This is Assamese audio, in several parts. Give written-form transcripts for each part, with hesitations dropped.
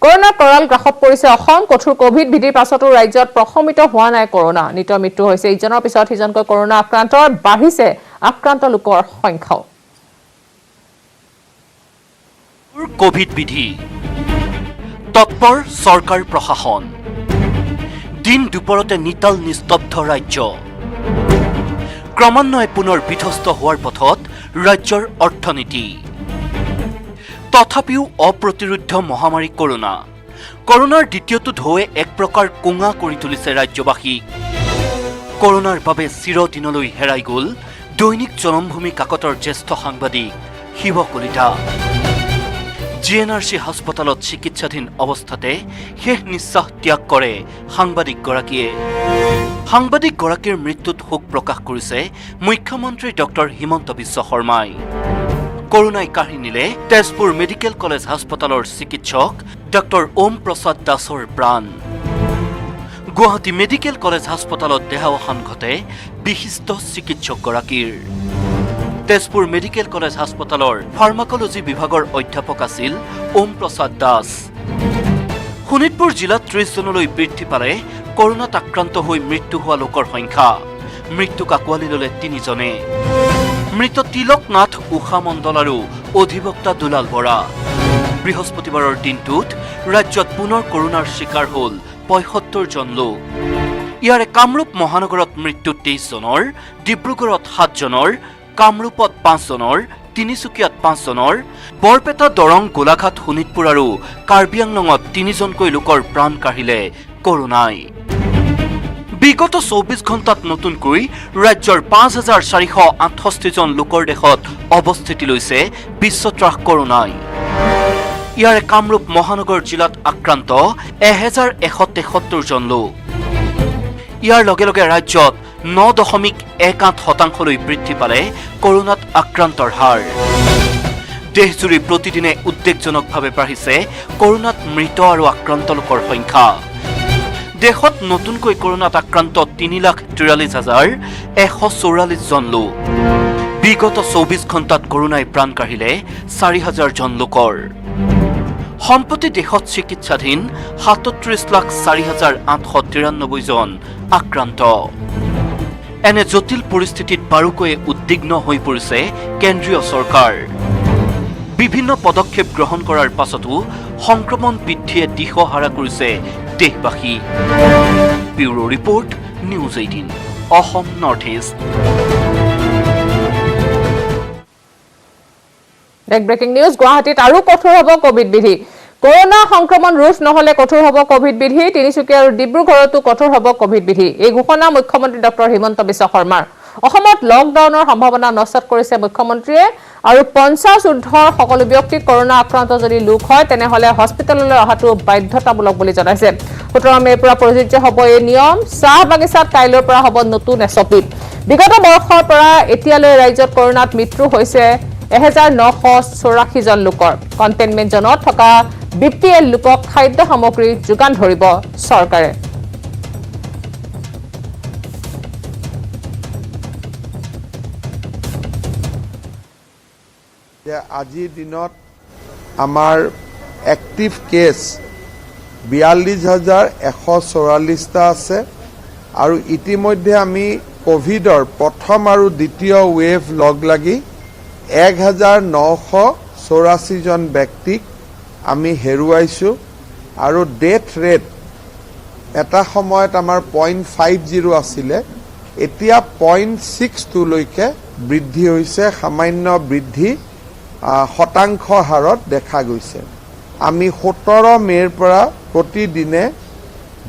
কৰোনাৰ কৰাল গ্ৰাসত পৰিছে অসম কঠোৰ কোভিড বিধিৰ পাছতো ৰাজ্যত প্ৰশমিত হোৱা নাই কৰোনা নিতৰ মৃত্যু হৈছে ইজনৰ পিছত সিজনকৈ কৰোনা আক্ৰান্তৰ বাঢ়িছে আক্ৰান্ত লোকৰ সংখ্যাও কোভিড বিধি তৎপৰ চৰকাৰ প্ৰশাসন দিন দুপৰতে নিতাল নিস্তব্ধ ৰাজ্য ক্ৰমান্বয়ে পুনৰ বিধ্বস্ত হোৱাৰ পথত ৰাজ্যৰ অৰ্থনীতি তথাপিও অপ্ৰতিৰোধ্য মহামাৰী কৰোনাৰ দ্বিতীয়টো ঢৌৱে এক প্ৰকাৰ কোঙা কৰি তুলিছে ৰাজ্যবাসীক কৰোনাৰ বাবে চিৰদিনলৈ হেৰাই গ'ল দৈনিক জনমভূমি কাকতৰ জ্যেষ্ঠ সাংবাদিক শিৱ কলিতা GNRC হাস্পতালত চিকিৎসাধীন অৱস্থাতে শেষ নিশ্বাস ত্যাগ কৰে সাংবাদিকগৰাকীৰ মৃত্যুত শোক প্ৰকাশ কৰিছে মুখ্যমন্ত্ৰী ডক্টৰ হিমন্ত বিশ্ব শৰ্মাই কৰোনাই কাঢ়ি নিলে তেজপুৰ মেডিকেল কলেজ হাস্পতালৰ চিকিৎসক ডক্টৰ ওম প্ৰসাদ দাসৰ প্ৰাণ গুৱাহাটী মেডিকেল কলেজ হাস্পতালত দেহাৱসান ঘটে বিশিষ্ট চিকিৎসকগৰাকীৰ তেজপুৰ মেডিকেল কলেজ হাস্পতালৰ ফাৰ্মাকলজি বিভাগৰ অধ্যাপক আছিল ওম প্ৰসাদ দাস শোণিতপুৰ জিলাত 30 জনলৈ বৃদ্ধি পালে কৰোনাত আক্ৰান্ত হৈ মৃত্যু হোৱা লোকৰ সংখ্যা মৃত্যুক আঁকোৱালি ল'লে 3 জনে মৃত তিলক নাথ উষা মণ্ডল আৰু অধিবক্তা দুলাল বৰা বৃহস্পতিবাৰৰ দিনটোত ৰাজ্যত পুনৰ কৰোনাৰ শিকাৰ হ'ল ৭৫ জন লোক ইয়াৰে কামৰূপ মহানগৰত মৃত্যু 23 জনৰ ডিব্ৰুগড়ত 7 জনৰ কামৰূপত 5 জনৰ তিনিচুকীয়াত 5 জনৰ বৰপেটা দৰং গোলাঘাট শোণিতপুৰ আৰু কাৰ্বি আংলঙত 3 জনকৈ লোকৰ প্ৰাণ কাঢ়িলে কৰোনাই বিগত 24 ঘণ্টাত নতুনকৈ ৰাজ্যৰ ৫,৪৬৮ জন লোকৰ দেশত অৱস্থিতি লৈছে বিশ্বত্ৰাস কৰোনাই ইয়াৰে কামৰূপ মহানগৰ জিলাত আক্ৰান্ত ১,১৭৩ জন লোক ইয়াৰ লগে লগে ৰাজ্যত ৯.18% বৃদ্ধি পালে কৰোনাত আক্ৰান্তৰ হাৰ দেশজুৰি প্ৰতিদিনে উদ্বেগজনকভাৱে বাঢ়িছে কৰোনাত মৃত আৰু আক্ৰান্ত লোকৰ সংখ্যা দেশত নতুনকৈ কৰোনাত আক্ৰান্ত ৩,৪৪,১৪৪ জন লোক বিগত ২৪ ঘণ্টাত কৰোনাই প্ৰাণ কাঢ়িলে ৪,০০০ জন লোকৰ সম্প্ৰতি দেশত চিকিৎসাধীন ৩৭,০৪,৮৯৩ জন আক্ৰান্ত এনে জটিল পৰিস্থিতিত বাৰুকৈয়ে উদ্বিগ্ন হৈ পৰিছে কেন্দ্ৰীয় চৰকাৰ বিভিন্ন পদক্ষেপ গ্ৰহণ কৰাৰ পাছতো সংক্ৰমণ বৃদ্ধিয়ে দিশহাৰা কৰিছে দেশবাসী bureau report news 18 Assam north east breaking news গুৱাহাটীত আৰু কঠোৰ হ'ব কোভিড বিধি কৰোনা সংক্ৰমণ ৰোধ নহলে কঠোৰ হ'ব কোভিড বিধি তিনিচুকীয়া আৰু ডিব্ৰুগড়তো কঠোৰ হ'ব কোভিড বিধি এই ঘোষণা মুখ্যমন্ত্ৰী ডক্টৰ হিমন্ত বিশ্ব শৰ্মাৰ অসমত লকডাউনৰ সম্ভাৱনা নস্যাৎ কৰিছে মুখ্যমন্ত্ৰীয়ে আৰু 50 ঊৰ্ধৰ সকলো ব্যক্তিক কৰোনা আক্ৰান্ত যদি লোক হয় তেনেহলে হস্পিটেললৈ অহাটো বাধ্যতামূলক বুলি জনাইছে 17 মেৰ পৰা প্ৰযোজ্য হ'ব এই নিয়ম চাহ বাগিচাত কাইলৈৰ পৰা হ'ব নতুন এছঅপি বিগত বৰ্ষৰ পৰা এতিয়ালৈ ৰাজ্যত কৰোনাত মৃত্যু হৈছে ১,৯৮৪ জন লোকৰ কণ্টেইনমেণ্ট জোনত থকা BPL লোকক খাদ্য সামগ্ৰী যোগান ধৰিব চৰকাৰে আজিৰ দিনত আমাৰ এক্টিভ কেছ ৪২,১৪৪টা আছে আৰু ইতিমধ্যে আমি কোভিডৰ প্ৰথম আৰু দ্বিতীয় ৱেভ লগ লাগি ১,৯৮৪ জন ব্যক্তিক আমি হেৰুৱাইছোঁ আৰু ডেথ ৰেট এটা সময়ত আমাৰ 0.50 আছিলে এতিয়া 0.62 লৈকে বৃদ্ধি হৈছে সামান্য বৃদ্ধি শতাংশ হাৰত দেখা গৈছে আমি 17 মেৰ পৰা প্ৰতিদিনে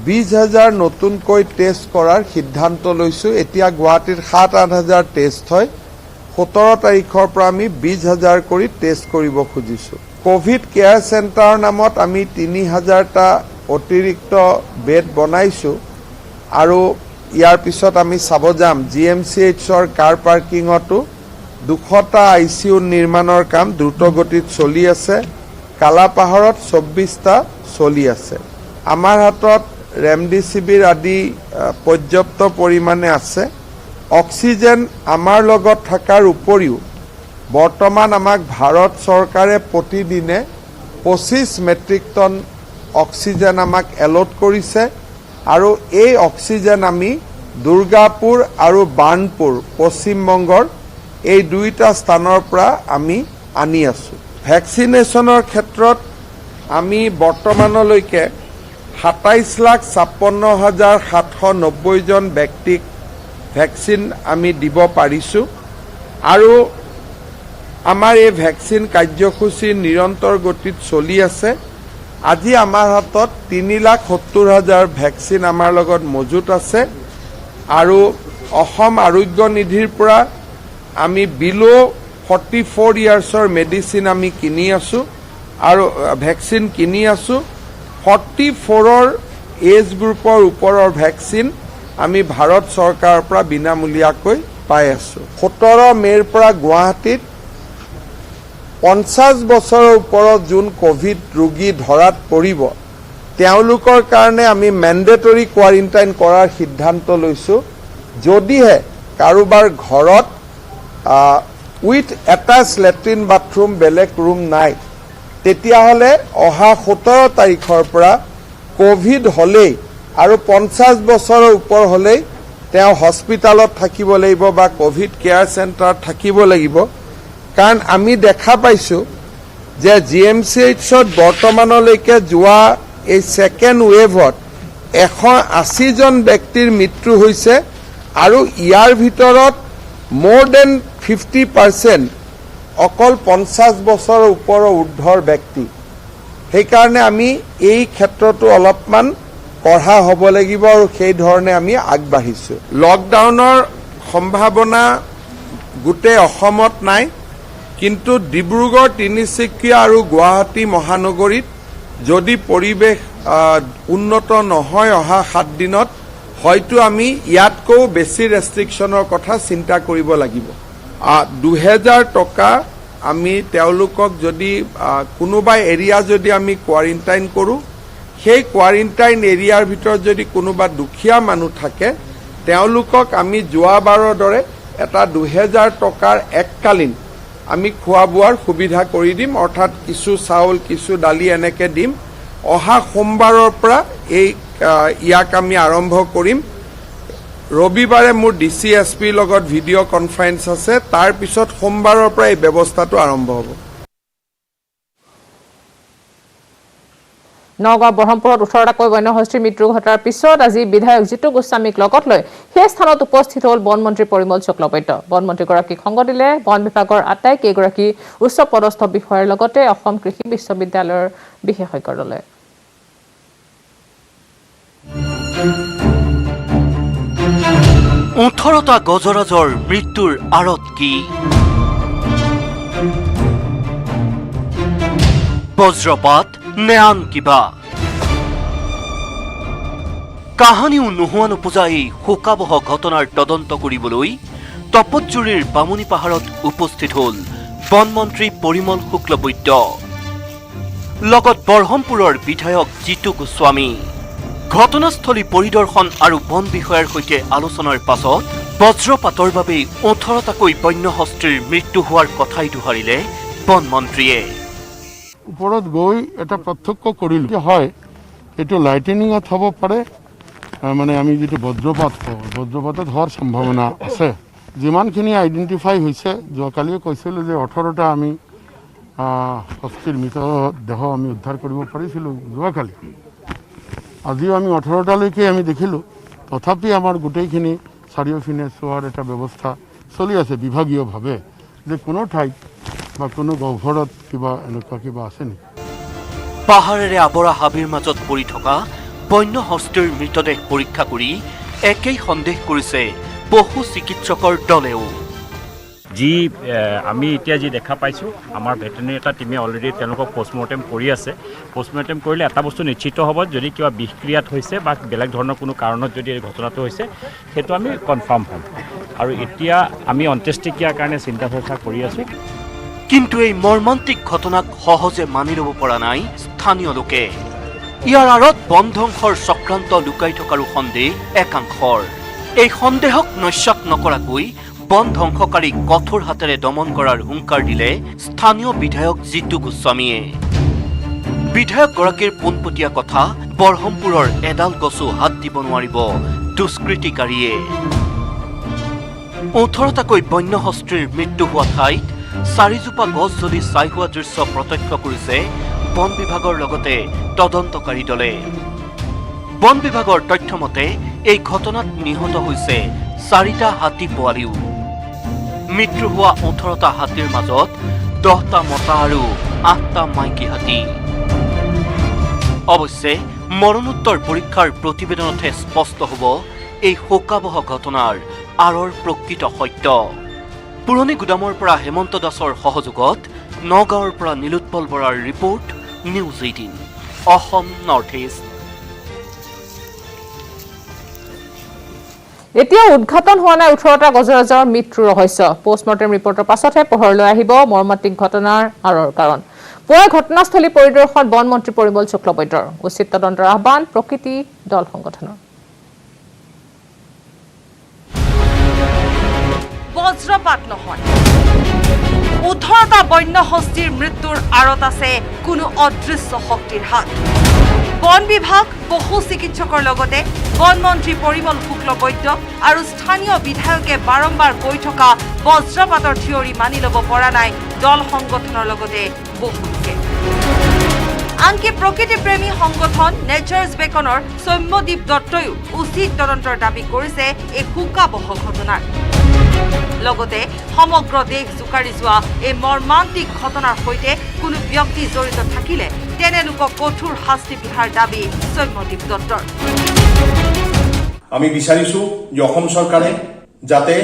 20,000 নতুনকৈ টেষ্ট কৰাৰ সিদ্ধান্ত লৈছোঁ এতিয়া গুৱাহাটীৰ 7-8,000 টেষ্ট হয় 17 তাৰিখৰ পৰা আমি 20,000 কৰি টেষ্ট কৰিব খুজিছোঁ কোভিড কেয়াৰ চেণ্টাৰৰ নামত আমি 3,000টা অতিৰিক্ত বেড বনাইছোঁ আৰু ইয়াৰ পিছত আমি চাব যাম GMCHৰ কাৰ পাৰ্কিঙতো 200টা ICU নিৰ্মাণৰ কাম দ্ৰুতগতিত চলি আছে কালাপাহাৰত 24টা চলি আছে আমাৰ হাতত ৰেমডিচিভিৰ আদি পৰ্যাপ্ত পৰিমাণে আছে অক্সিজেন আমাৰ লগত থকাৰ উপৰিও বৰ্তমান আমাক ভাৰত চৰকাৰে প্ৰতিদিনে 25 মেট্ৰিক টন অক্সিজেন আমাক এলট কৰিছে আৰু এই অক্সিজেন আমি দুৰ্গাপুৰ আৰু বাৰ্ণপুৰ পশ্চিমবংগৰ এই দুইটা স্থানৰ পৰা আমি আনি আছোঁ। ভেকচিনেশ্যনৰ ক্ষেত্ৰত আমি বৰ্তমানলৈকে 27,56,790 জন ব্যক্তিক ভেকচিন আমি দিব পাৰিছোঁ আৰু আমাৰ এই ভেকচিন কাৰ্যসূচী নিৰন্তৰ গতিত চলি আছে। আজি আমাৰ হাতত 3,70,000 ভেকচিন আমাৰ লগত মজুত আছে আৰু অসম আৰোগ্য নিধিৰ পৰা আমি বিলো 44 ইয়াৰ্ছৰ মেডিচিন আমি কিনি আছোঁ আৰু ভেকচিন কিনি আছোঁ। 44ৰ এজ গ্ৰুপৰ ওপৰৰ ভেকচিন আমি ভাৰত চৰকাৰৰ পৰা বিনামূলীয়াকৈ পাই আছোঁ। 17 মে'ৰ পৰা গুৱাহাটীত 50 বছৰৰ ওপৰত যোন কোভিড ৰোগী ধৰাত পৰিব তেওঁলোকৰ কাৰণে আমি মেণ্ডেটৰী কোৱাৰেণ্টাইন কৰাৰ সিদ্ধান্ত লৈছোঁ। যদিহে কাৰোবাৰ ঘৰত উইথ এটাচ লেট্ৰিন বাথৰুম বেলেগ ৰুম নাই তেতিয়াহ'লে অহা 17 তাৰিখৰ পৰা কোভিড হ'লেই আৰু 50 বছৰৰ ওপৰ হ'লেই তেওঁ হস্পিটালত থাকিব লাগিব বা কোভিড কেয়াৰ চেণ্টাৰত থাকিব লাগিব। কাৰণ আমি দেখা পাইছোঁ যে GMCHত বৰ্তমানলৈকে যোৱা এই ছেকেণ্ড ৱেভত 180 জন ব্যক্তিৰ মৃত্যু হৈছে আৰু ইয়াৰ ভিতৰত more than 50% অকল 50 বছৰৰ ওপৰৰ ঊৰ্ধৰ ব্যক্তি। সেইকাৰণে আমি এই ক্ষেত্ৰতো অলপমান কঢ়া হ'ব লাগিব আৰু সেই ধৰণে আমি আগবাঢ়িছোঁ। লকডাউনৰ সম্ভাৱনা গোটেই অসমত নাই, কিন্তু ডিব্ৰুগড়, তিনিচুকীয়া আৰু গুৱাহাটী মহানগৰীত যদি পৰিৱেশ উন্নত নহয় অহা 7 দিনত হয়তো আমি ইয়াতকৈ বেছি ৰেষ্ট্ৰিকশ্যনৰ কথা চিন্তা কৰিব লাগিব। 2000 টকা আমি তেওঁলোকক যদি কোনোবা এৰিয়া যদি আমি কোৱাৰেণ্টাইন কৰোঁ, সেই কোৱাৰেণ্টাইন এৰিয়াৰ ভিতৰত যদি কোনোবা দুখীয়া মানুহ থাকে তেওঁলোকক আমি যোৱাবাৰৰ দৰে এটা 2000 টকাৰ এককালীন আমি খোৱা বোৱাৰ সুবিধা কৰি দিম, অৰ্থাৎ কিছু চাউল কিছু দালি এনেকৈ দিম। অহা সোমবাৰৰ পৰা ইয়াক আমি আৰম্ভ কৰিম। ৰবিবাৰে মোৰ DCSPৰ লগত ভিডিঅ' কনফাৰেন্স আছে, তাৰ পিছত সোমবাৰৰ পৰা এই ব্যৱস্থাটো আৰম্ভ হ'ব। নগাঁও ব্ৰহ্মপুৰত 18টাকৈ বন্যহস্তীৰ মৃত্যু ঘটাৰ পিছত আজি বিধায়ক জিতু গোস্বামীক লগত লৈ সেই স্থানত উপস্থিত হ'ল বনমন্ত্ৰী পৰিমল শুক্লবৈদ্য। বনমন্ত্ৰীগৰাকীক সংগ দিলে বন বিভাগৰ আটাইকেইগৰাকী উচ্চ পদস্থ বিষয়াৰ লগতে অসম কৃষি বিশ্ববিদ্যালয়ৰ বিশেষজ্ঞৰ দলে। 18টা গজৰাজৰ মৃত্যুৰ আঁৰত কি? বজ্ৰপাত নে আন কিবা? কাহানিও নোহোৱা নোপোজা এই শোকাবহ ঘটনাৰ তদন্ত কৰিবলৈ তপতজুৰিৰ বামুণী পাহাৰত উপস্থিত হ'ল বনমন্ত্ৰী পৰিমল শুক্লবৈদ্য, লগত বৰহমপুৰৰ বিধায়ক জিতু গোস্বামী। ঘটনাস্থলী পৰিদৰ্শন আৰু বন বিষয়াৰ সৈতে আলোচনাৰ পাছত বজ্ৰপাতৰ বাবে 18টাকৈ বন্যহস্তীৰ মৃত্যু হোৱাৰ কথাই দোহাৰিলে বনমন্ত্ৰীয়ে। ওপৰত গৈ এটা পাৰ্থক্য কৰিলোঁ, হয় এইটো লাইটেনিঙত হ'ব পাৰে, মানে আমি যিটো বজ্ৰপাতত হোৱাৰ সম্ভাৱনা আছে। যিমানখিনি আইডেণ্টিফাই হৈছে, যোৱাকালিও কৈছিলোঁ যে 18টা আমি হস্তীৰ মৃতদেহ আমি উদ্ধাৰ কৰিব পাৰিছিলোঁ যোৱাকালি। আজিও আমি 18টালৈকে আমি দেখিলোঁ, তথাপি আমাৰ গোটেইখিনি চাৰিওফিনে চোৱাৰ এটা ব্যৱস্থা চলি আছে বিভাগীয়ভাৱে, যে কোনো ঠাইত বা কোনো গহ্বৰত কিবা এনেকুৱা কিবা আছে নেকি। পাহাৰেৰে আৱৰা হাবিৰ মাজত পৰি থকা বন্যহস্তীৰ মৃতদেহ পৰীক্ষা কৰি একেই সন্দেহ কৰিছে পশু চিকিৎসকৰ দলেও। যি আমি এতিয়া যি দেখা পাইছোঁ, আমাৰ ভেটেনেৰী এটা টিমে অলৰেডি তেওঁলোকক পষ্টমৰ্টেম কৰি আছে। পষ্টমৰ্টেম কৰিলে এটা বস্তু নিশ্চিত হ'ব, যদি কিবা বিষক্ৰিয়াত হৈছে বা বেলেগ ধৰণৰ কোনো কাৰণত যদি এই ঘটনাটো হৈছে সেইটো আমি কনফাৰ্ম হ'ম। আৰু এতিয়া আমি অন্ত্যেষ্টিক্ৰিয়াৰ কাৰণে চিন্তা চৰ্চা কৰি আছোঁ। কিন্তু এই মৰ্মান্তিক ঘটনাক সহজে মানি ল'ব পৰা নাই স্থানীয় লোকে। ইয়াৰ আঁৰত বন ধ্বংসৰ চক্ৰান্ত লুকাই থকাৰো সন্দেহ একাংশৰ। এই সন্দেহক নস্যাৎ নকৰাকৈ বন ধ্বংসকাৰীক কঠোৰ হাতেৰে দমন কৰাৰ হুংকাৰ দিলে স্থানীয় বিধায়ক জিতু গোস্বামীয়ে। বিধায়কগৰাকীৰ পোনপটীয়া কথা, বৰহমপুৰৰ এডাল গছো হাত দিব নোৱাৰিব দুষ্কৃতিকাৰীয়ে। 18টাকৈ বন্য হস্তীৰ মৃত্যু হোৱা ঠাইত 4জোপা গছ জ্বলি ছাই হোৱা দৃশ্য প্ৰত্যক্ষ কৰিছে বন বিভাগৰ লগতে তদন্তকাৰী দলে। বন বিভাগৰ তথ্যমতে এই ঘটনাত নিহত হৈছে 4টা হাতী পোৱালিও। মৃত্যু হোৱা 18টা হাতীৰ মাজত 10টা মতা আৰু 8টা মাইকী হাতী। অৱশ্যে মৰণোত্তৰ পৰীক্ষাৰ প্ৰতিবেদনতহে স্পষ্ট হ'ব এই শোকাবহ ঘটনাৰ আঁৰৰ প্ৰকৃত সত্য। পুৰণি গুদামৰ পৰা হেমন্ত দাসৰ সহযোগত নগাঁৱৰ পৰা নীলোৎপল বৰাৰ report, news 18 Assam north east. এতিয়া উদ্ঘাটন হোৱা নাই 18টা গজৰাজৰ মৃত্যুৰ ৰহস্য। পোষ্টমৰ্টেম ৰিপৰ্টৰ পাছতহে পোহৰলৈ আহিব মৰ্মান্তিক ঘটনাৰ আঁৰৰ কাৰণ। পুৱাই ঘটনাস্থলী পৰিদৰ্শন বন মন্ত্ৰী পৰিমল শুক্লবৈদ্যৰ। উচিত তদন্তৰ আহ্বান প্ৰকৃতি দল সংগঠনৰ। বজ্ৰপাত নহয়, 18টা বন্য হস্তীৰ মৃত্যুৰ আঁৰত আছে কোনো অদৃশ্য শক্তিৰ হাত। বন বিভাগ, পশু চিকিৎসকৰ লগতে বন মন্ত্ৰী পৰিমল শুক্লবৈদ্য আৰু স্থানীয় বিধায়কে বাৰম্বাৰ কৈ থকা বজ্ৰপাতৰ থিয়ৰী মানি ল'ব পৰা নাই দল সংগঠনৰ লগতে বহু লোকে। আনকি প্ৰকৃতিপ্ৰেমী সংগঠন নেচাৰ্ছ বেকনৰ সৌম্যদীপ দত্তইও উচিত তদন্তৰ দাবী কৰিছে এই শোকাবহ ঘটনাৰ। লগতে সমগ্ৰ দেশ জোকাৰি যোৱা এই মৰ্মান্তিক ঘটনাৰ সৈতে কোনো ব্যক্তি জড়িত থাকিলে তেনে লোকক কঠোৰ শাস্তি বিহাৰ দাবী সৌম্যদীপ দত্তৰ। আমি বিচাৰিছো যে অসম চৰকাৰে যাতে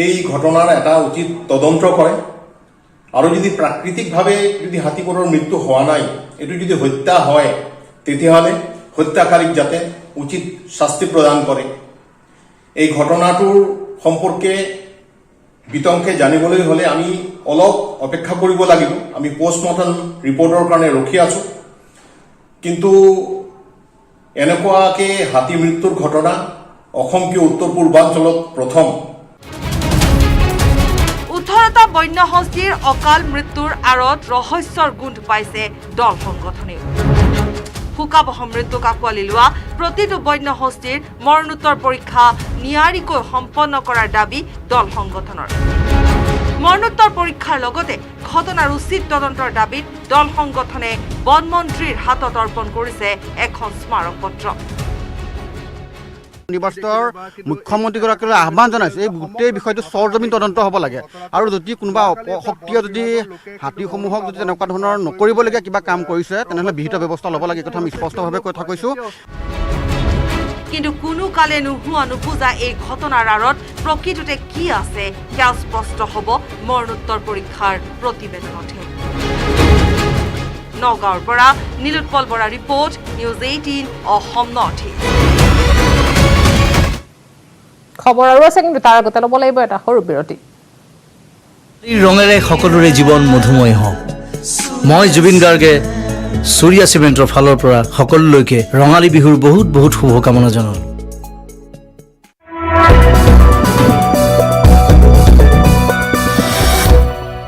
এই ঘটনাৰ এটা উচিত তদন্ত কৰে আৰু যদি প্ৰাকৃতিকভাৱে যদি হাতীবোৰৰ মৃত্যু হোৱা নাই, এইটো যদি হত্যা হয়, তেতিয়াহ'লে হত্যাকাৰীক যাতে উচিত শাস্তি প্ৰদান কৰে। এই ঘটনাটোৰ সম্পৰ্কে বিতংকে জানিবলৈ হ'লে আমি অলপ অপেক্ষা কৰিব লাগিব। আমি পোষ্টমৰ্টম ৰিপৰ্টৰ কাৰণে ৰখি আছো। কিন্তু এনেকুৱাকে হাতী মৃত্যুৰ ঘটনা অসম কি উত্তৰ পূৰ্বাঞ্চলত প্ৰথম। 18টা বন্য হস্তীৰ অকাল মৃত্যুৰ আঁৰত ৰহস্যৰ গোন্ধ পাইছে দল সংগঠনেও। শোকাবহ মৃত্যুক আঁকোৱালি লোৱা প্ৰতিটো বন্য হস্তীৰ মৰণোত্তৰ পৰীক্ষা নিয়াৰিকৈ সম্পন্ন কৰাৰ দাবী দল সংগঠনৰ। মৰণোত্তৰ পৰীক্ষাৰ লগতে ঘটনাৰ উচিত তদন্তৰ দাবীত দল সংগঠনে বন মন্ত্ৰীৰ হাতত অৰ্পণ কৰিছে এখন স্মাৰক পত্ৰ। নিৰ্বাচিতৰ মুখ্যমন্ত্ৰীগৰাকীলৈ আহ্বান জনাইছে এই গোটেই বিষয়টো চৰজমিন তদন্ত হ'ব লাগে আৰু যদি কোনোবা অপশক্তিয়ে যদি হাতীসমূহক যদি তেনেকুৱা ধৰণৰ নকৰিবলগীয়া কিবা কাম কৰিছে তেনেহ'লে বিহিত ব্যৱস্থা ল'ব লাগে। কথা আমি স্পষ্টভাৱে কথা কৈছোঁ। কিন্তু কোনো কালে নোহোৱা নোপোজা এই ঘটনাৰ আঁৰত প্ৰকৃততে কি আছে সেয়া স্পষ্ট হ'ব মৰণোত্তৰ পৰীক্ষাৰ প্ৰতিবেদনতহে। নগাঁৱৰ পৰা Nilotpal Bora report, news 18 Assam north east. খবৰ আৰু আছে, কিন্তু তাৰ আগতে ল'ব লাগিব এটা সৰু বিৰতি। ৰঙেৰে সকলোৰে জীৱন মধুময় হওক। মই জুবিন গাৰ্গে সূৰ্যা চিমেণ্টৰ ফালৰ পৰা সকলোলৈকে ৰঙালী বিহুৰ বহুত বহুত শুভকামনা জনালোঁ।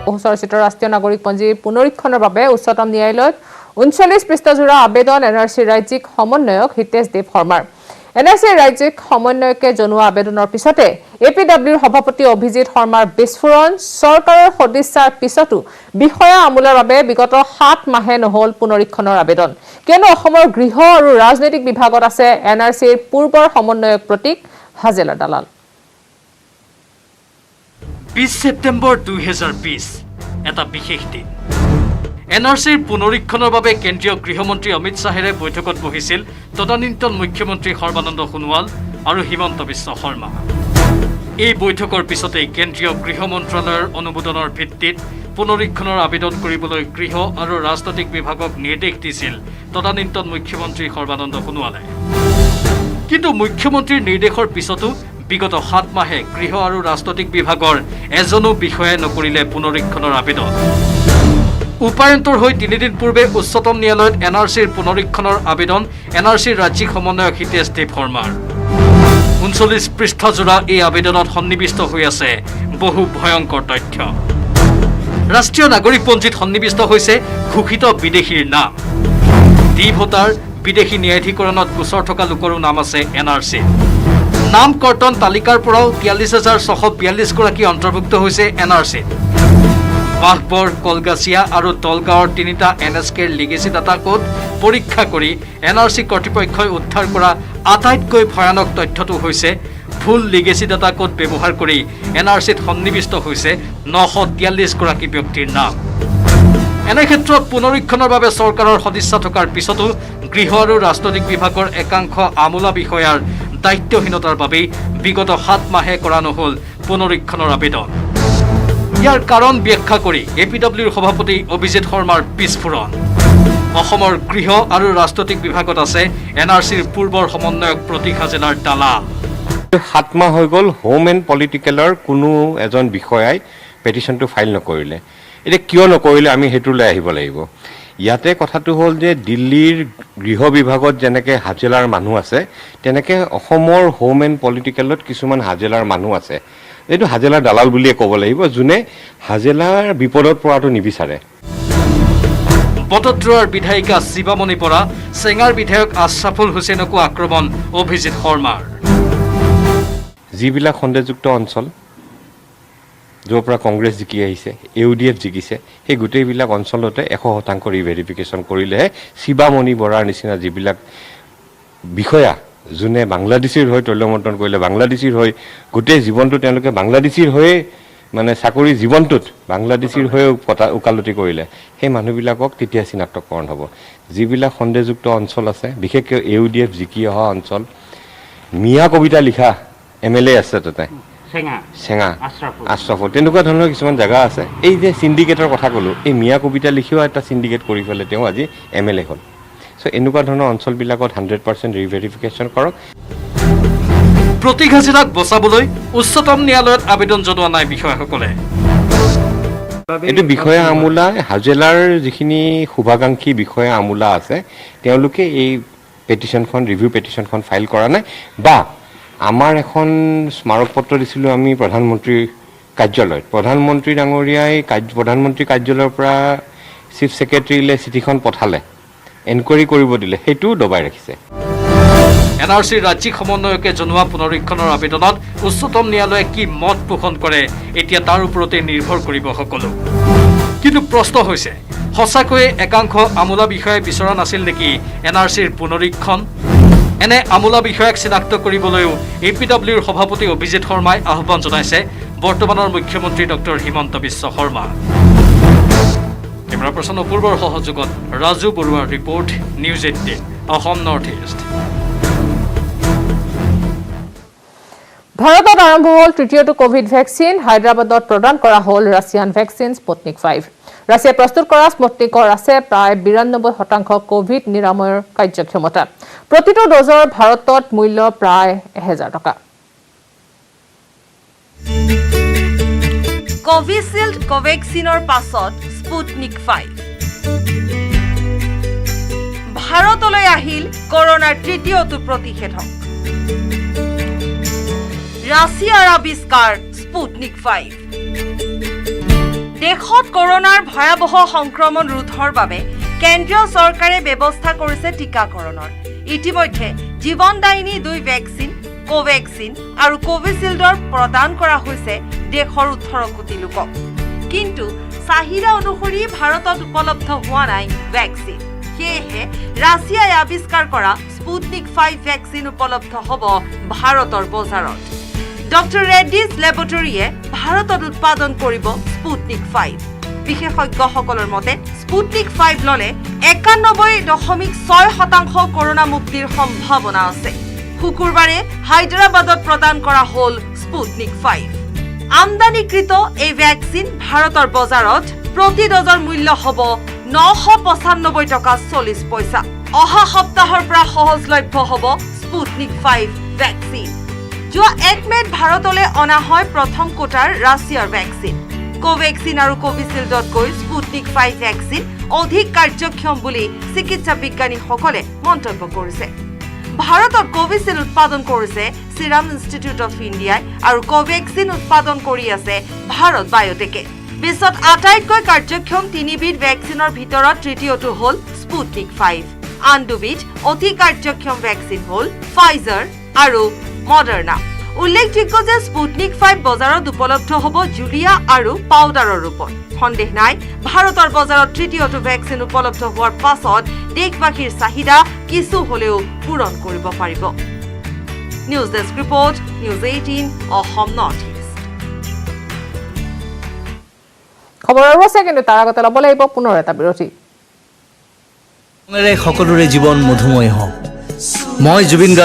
বহুচৰ্চিত ৰাষ্ট্ৰীয় নাগৰিকপঞ্জী পুনৰীক্ষণৰ বাবে উচ্চতম ন্যায়ালয়ত 39 পৃষ্ঠাজোৰা আবেদন এনআৰচিৰ ৰাজ্যিক সমন্বয়ক হিতেশ দেৱ শৰ্মাৰ। এনআৰচিৰ ৰাজ্যিক সমন্বয়কে জনোৱা আবেদনৰ পিছতে এপিডব্লিউৰ সভাপতি অভিজিৎ শৰ্মাৰ বিস্ফোৰণ। চৰকাৰৰ সদিচ্ছাৰ পিছতো বিষয়া আমোলৰ বাবে বিগত 7 মাহে নহল পুনৰীক্ষণৰ আবেদন। কিয়নো অসমৰ গৃহ আৰু ৰাজনৈতিক বিভাগত আছে এনআৰচিৰ পূৰ্বৰ সমন্বয়ক প্ৰতীক হাজেলা দালাল। 20 ছেপ্টেম্বৰ 2020 এটা বিশেষ দিন। এনআৰচিৰ পুনৰীক্ষণৰ বাবে কেন্দ্ৰীয় গৃহমন্ত্ৰী অমিত শ্বাহেৰে বৈঠকত বহিছিল তদানীন্তন মুখ্যমন্ত্ৰী সৰ্বানন্দ সোণোৱাল আৰু হিমন্ত বিশ্ব শৰ্মা। এই বৈঠকৰ পিছতেই কেন্দ্ৰীয় গৃহ মন্ত্ৰালয়ৰ অনুমোদনৰ ভিত্তিত পুনৰীক্ষণৰ আবেদন কৰিবলৈ গৃহ আৰু ৰাজনৈতিক বিভাগক নিৰ্দেশ দিছিল তদানীন্তন মুখ্যমন্ত্ৰী সৰ্বানন্দ সোণোৱালে। কিন্তু মুখ্যমন্ত্ৰীৰ নিৰ্দেশৰ পিছতো বিগত 7 মাহে গৃহ আৰু ৰাজনৈতিক বিভাগৰ এজনো বিষয়াই নকৰিলে পুনৰীক্ষণৰ আবেদন। উপায়ন্তৰ হৈ 3 দিন পূৰ্বে উচ্চতম ন্যায়ালয়ত এনআৰচিৰ পুনৰীক্ষণৰ আবেদন এনআৰচিৰ ৰাজ্যিক সমন্বয়ক হিতেশ দেৱ শৰ্মাৰ। 39 পৃষ্ঠাজোৰা এই আবেদনত সন্নিৱিষ্ট হৈ আছে বহু ভয়ংকৰ তথ্য। ৰাষ্ট্ৰীয় নাগৰিকপঞ্জীত সন্নিৱিষ্ট হৈছে ঘোষিত বিদেশীৰ নাম। ডি ভোটাৰ বিদেশী ন্যায়াধিকৰণত গোচৰ থকা লোকৰো নাম আছে NRC। নাম কৰ্তন তালিকাৰ পৰাও 43,642 গৰাকী অন্তৰ্ভুক্ত হৈছে NRC। বাঘবৰ, কলগাছিয়া আৰু দলগাঁৱৰ 3টা NSKৰ লিগেচি ডাটা কোড পৰীক্ষা কৰি NRC কৰ্তৃপক্ষই উদ্ধাৰ কৰা আটাইতকৈ ভয়ানক তথ্যটো হৈছে ভুল লিগেচি ডাটা কোড ব্যৱহাৰ কৰি NRCত সন্নিৱিষ্ট হৈছে 943 গৰাকী ব্যক্তিৰ নাম। এনে ক্ষেত্ৰত পুনৰীক্ষণৰ বাবে চৰকাৰৰ সদিচ্ছা থকাৰ পিছতো গৃহ আৰু ৰাজনৈতিক বিভাগৰ একাংশ আমোলা বিষয়াৰ দায়িত্বহীনতাৰ বাবেই বিগত 7 মাহে কৰা নহ'ল পুনৰীক্ষণৰ আবেদন। ইয়াৰ কাৰণ ব্যাখ্যা কৰি APWৰ সভাপতি অভিজিৎ শৰ্মাৰ বিস্ফোৰণ। অসমৰ গৃহ আৰু ৰাজনৈতিক বিভাগত আছে NRCৰ পূৰ্বৰ সমন্বয়ক প্ৰতীক হাজেলাৰ দালাল। 7 মাহ হৈ গ'ল হোম এণ্ড পলিটিকেলৰ কোনো এজন বিষয়াই পেটিশ্যনটো ফাইল নকৰিলে। এতিয়া কিয় নকৰিলে আমি সেইটোলৈ আহিব লাগিব। ইয়াতে কথাটো হ'ল যে দিল্লীৰ গৃহ বিভাগত যেনেকৈ হাজেলাৰ মানুহ আছে তেনেকৈ অসমৰ হোম এণ্ড পলিটিকেলত কিছুমান হাজেলাৰ মানুহ আছে। এইটো হাজেলাৰ দালাল বুলিয়ে ক'ব লাগিব, যোনে হাজেলাৰ বিপদত পৰাটো নিবিচাৰে। বটদ্ৰৱাৰ বিধায়িকা শিৱামণি বৰা, চেঙাৰ বিধায়ক আশ্ৰাফুল হুছেইনকো আক্ৰমণ অভিজিৎ শৰ্মাৰ। যিবিলাক সন্দেহযুক্ত অঞ্চল য'ৰ পৰা কংগ্ৰেছ জিকি আহিছে, UDF জিকিছে, সেই গোটেইবিলাক অঞ্চলতে 100% ৰিভেৰিফিকেশ্যন কৰিলেহে শিৱামণি বৰাৰ নিচিনা যিবিলাক বিষয়া যোনে বাংলাদেশীৰ হৈ তৈলমন্থন কৰিলে, বাংলাদেশীৰ হৈ গোটেই জীৱনটো তেওঁলোকে বাংলাদেশীৰ হৈয়ে মানে চাকৰি জীৱনটোত বাংলাদেশীৰ হৈ ওকালতি কৰিলে, সেই মানুহবিলাকক তেতিয়া চিনাক্তকৰণ হ'ব। যিবিলাক সন্দেহযুক্ত অঞ্চল আছে, বিশেষকৈ UDF জিকি অহা অঞ্চল, মিয়া কবিতা লিখা MLA আছে তাতে, চেঙা, আশ্ৰাফুল, তেনেকুৱা ধৰণৰ কিছুমান জেগা আছে। এই যে চিণ্ডিকেটৰ কথা ক'লোঁ, এই মিয়া কবিতা লিখিও এটা চিণ্ডিকেট কৰি পেলাই তেওঁ আজি MLA হ'ল। চ' এনেকুৱা ধৰণৰ অঞ্চলবিলাকত 100% ৰিভেৰিফিকেশ্যন কৰক। প্ৰতীক হাজেলাক বচাবলৈ উচ্চতম ন্যায়ালয়ত আবেদন জনোৱা নাই বিষয়াসকলে। এইটো বিষয়া আমোলা, হাজেলাৰ যিখিনি শুভাকাংক্ষী বিষয়া আমোলা আছে তেওঁলোকে এই পেটিশ্যনখন ৰিভিউ পেটিশ্যনখন ফাইল কৰা নাই। বা আমাৰ এখন স্মাৰক পত্ৰ দিছিলোঁ আমি প্ৰধানমন্ত্ৰীৰ কাৰ্যালয়ত, প্ৰধানমন্ত্ৰী ডাঙৰীয়াই প্ৰধানমন্ত্ৰী কাৰ্যালয়ৰ পৰা চিফ ছেক্ৰেটেৰীলৈ চিঠিখন পঠালে, এনকুৱাৰী কৰিব দিলে, সেইটোও দবাই ৰাখিছে। NRCৰ ৰাজ্যিক সমন্বয়কে জনোৱা পুনৰীক্ষণৰ আবেদনত উচ্চতম ন্যায়ালয়ে কি মত পোষণ কৰে এতিয়া তাৰ ওপৰতে নিৰ্ভৰ কৰিব সকলো। কিন্তু প্ৰশ্ন হৈছে, সঁচাকৈয়ে একাংশ আমোলা বিষয়াই বিচৰা নাছিল নেকি NRCৰ পুনৰীক্ষণ? এনে আমোলা বিষয়াক চিনাক্ত কৰিবলৈও APWৰ সভাপতি অভিজিৎ শৰ্মাই আহ্বান জনাইছে বৰ্তমানৰ মুখ্যমন্ত্ৰী doctor Himanta Biswa Sarma. Camera person অপূৰ্বৰ সহযোগত ৰাজু বৰুৱাৰ report, news 18 Assam north east. ভাৰতত আৰম্ভ হ'ল তৃতীয়টো কোভিড ভেকচিন। হায়দৰাবাদত প্ৰদান কৰা হ'ল ৰাছিয়ান ভেকচিন স্পুটনিক 5। ৰাছিয়াই প্ৰস্তুত কৰা স্পুটনিকৰ আছে প্ৰায় 92% কোভিড নিৰাময়ৰ কাৰ্যক্ষমতা। প্ৰতিটো ড'জৰ ভাৰতত মূল্য প্ৰায় 1000 টকা। কোভিচিল্ড কোভেক্সিনৰ পাছত স্পুটনিক 5। ভাৰতলৈ আহিল কৰোনাৰ তৃতীয়টো প্ৰতিষেধক। ৰাছিয়াৰ আৱিষ্কাৰ স্পুটনিক 5। দেশত কৰোনাৰ ভয়াৱহ সংক্ৰমণ ৰোধৰ বাবে কেন্দ্ৰীয় চৰকাৰে ব্যৱস্থা কৰিছে টীকাকৰণৰ। ইতিমধ্যে জীৱনদায়িনী 2 ভেকচিন কোভেক্সিন আৰু কোভিচিল্ডৰ প্ৰদান কৰা হৈছে দেশৰ 18 কোটি লোকক। কিন্তু চাহিদা অনুসৰি ভাৰতত উপলব্ধ হোৱা নাই ভেকচিন। সেয়েহে ৰাছিয়াই আৱিষ্কাৰ কৰা স্পুটনিক 5 ভেকচিন উপলব্ধ হ'ব ভাৰতৰ বজাৰত। ডক্টৰ ৰেড্ডিজ লেবৰেটৰীয়ে ভাৰতত উৎপাদন কৰিব স্পুটনিক 5। বিশেষজ্ঞসকলৰ মতে স্পুটনিক 5 ল'লে 91.6% কৰোনা মুক্তিৰ সম্ভাৱনা আছে। শুকুৰবাৰে হায়দৰাবাদত প্ৰদান কৰা হ'ল স্পুটনিক 5। আমদানিকৃত এই ভেকচিন ভাৰতৰ বজাৰত প্ৰতি ড'জৰ মূল্য হ'ব 995 টকা 40 পইচা। অহা সপ্তাহৰ পৰা সহজলভ্য হ'ব স্পুটনিক 5 ভেকচিন। যোৱা 1 মে'ত ভাৰতলৈ অনা হয় প্ৰথম কোটাৰ ৰাছিয়াৰ ভেকচিন। কোভেক্সিন আৰু কোভিচিল্ডতকৈ স্পুটনিক 5 ভেকচিন অধিক কাৰ্যক্ষম বুলি চিকিৎসা বিজ্ঞানীসকলে মন্তব্য কৰিছে। ভাৰতত কোভিচিল্ড উৎপাদন কৰিছে চিৰাম ইনষ্টিটিউট অফ ইণ্ডিয়াই আৰু কোভেক্সিন উৎপাদন কৰি আছে ভাৰত বায়'টেকে। বিশ্বত আটাইতকৈ কাৰ্যক্ষম 3বিধ ভেকচিনৰ ভিতৰত তৃতীয়টো হ'ল স্পুটনিক 5। আন দুবিধ অতি কাৰ্যক্ষম ভেকচিন হ'ল ফাইজাৰ আৰু মডাৰ্না। উল্লেখযোগ্য যে স্পুটনিক 5 বজাৰত উপলব্ধ হ'ব জুলীয়া আৰু পাউডাৰৰ ৰূপত। সন্দেহ নাই ভাৰতৰ বজাৰত তৃতীয়টো ভেকচিন উপলব্ধ হোৱাৰ পাছত দেশবাসীৰ চাহিদা কিছু হ'লেও পূৰণ কৰিব পাৰিব। News desk report, news 18 Assam north east. খবৰ আৰু আছে, কিন্তু তাৰ আগতে ল'ব লাগিব পুনৰ এটা বিৰতি। ৰঙেৰে সকলোৰে জীৱন মধুময় হওক। মই জুবিন গাৰ্গ